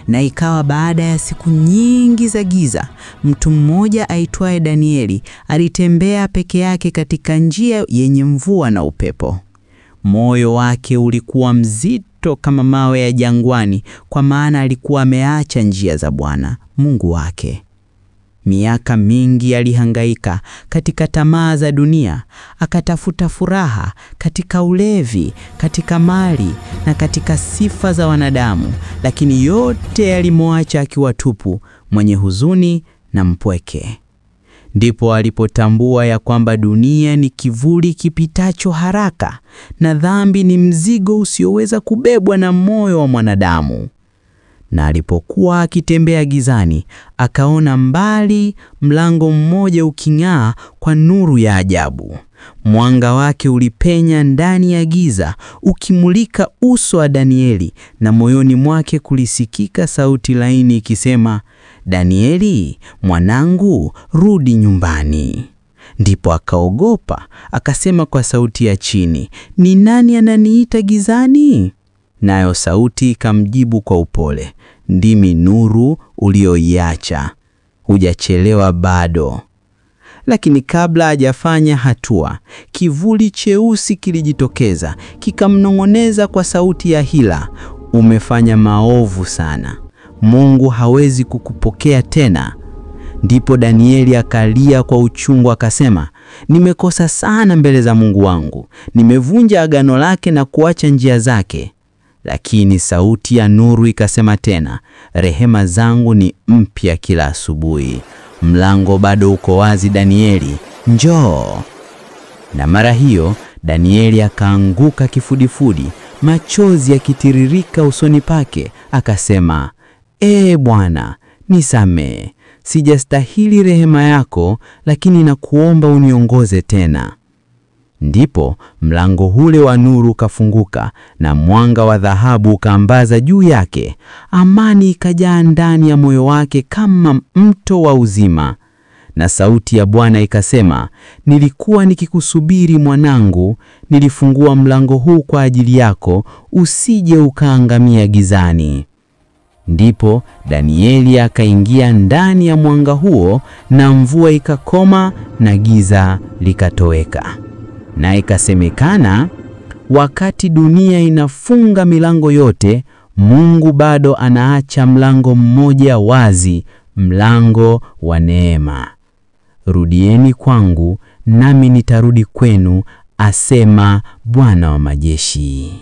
Na ikawa baada ya siku nyingi za giza, mtu mmoja aitwaye Danieli alitembea peke yake katika njia yenye mvua na upepo. Moyo wake ulikuwa mzito kama mawe ya jangwani, kwa maana alikuwa ameacha njia za Bwana Mungu wake. Miaka mingi alihangaika katika tamaa za dunia, akatafuta furaha katika ulevi, katika mali na katika sifa za wanadamu, lakini yote yalimwacha akiwa tupu, mwenye huzuni na mpweke. Ndipo alipotambua ya kwamba dunia ni kivuli kipitacho haraka na dhambi ni mzigo usioweza kubebwa na moyo wa mwanadamu. Na alipokuwa akitembea gizani, akaona mbali mlango mmoja uking'aa kwa nuru ya ajabu. Mwanga wake ulipenya ndani ya giza, ukimulika uso wa Danieli, na moyoni mwake kulisikika sauti laini ikisema, "Danieli, mwanangu, rudi nyumbani." Ndipo akaogopa, akasema kwa sauti ya chini, "Ni nani ananiita gizani?" Nayo sauti ikamjibu kwa upole, "Ndimi nuru ulioiacha. Hujachelewa bado." Lakini kabla hajafanya hatua, kivuli cheusi kilijitokeza, kikamnong'oneza kwa sauti ya hila, "Umefanya maovu sana. Mungu hawezi kukupokea tena." Ndipo Danieli akalia kwa uchungu akasema, "Nimekosa sana mbele za Mungu wangu. Nimevunja agano lake na kuacha njia zake." Lakini sauti ya nuru ikasema tena, "Rehema zangu ni mpya kila asubuhi. Mlango bado uko wazi Danieli, njoo." Na mara hiyo Danieli akaanguka kifudifudi, machozi yakitiririka usoni pake, akasema, "Ee Bwana, nisamehe. Sijastahili rehema yako, lakini nakuomba uniongoze tena." Ndipo mlango ule wa nuru ukafunguka na mwanga wa dhahabu ukaambaza juu yake. Amani ikajaa ndani ya moyo wake kama mto wa uzima. Na sauti ya Bwana ikasema, "Nilikuwa nikikusubiri mwanangu, nilifungua mlango huu kwa ajili yako, usije ukaangamia gizani." Ndipo Danieli akaingia ndani ya mwanga huo, na mvua ikakoma na giza likatoweka. Na ikasemekana, wakati dunia inafunga milango yote, Mungu bado anaacha mlango mmoja wazi, mlango wa neema. "Rudieni kwangu, nami nitarudi kwenu, asema Bwana wa majeshi."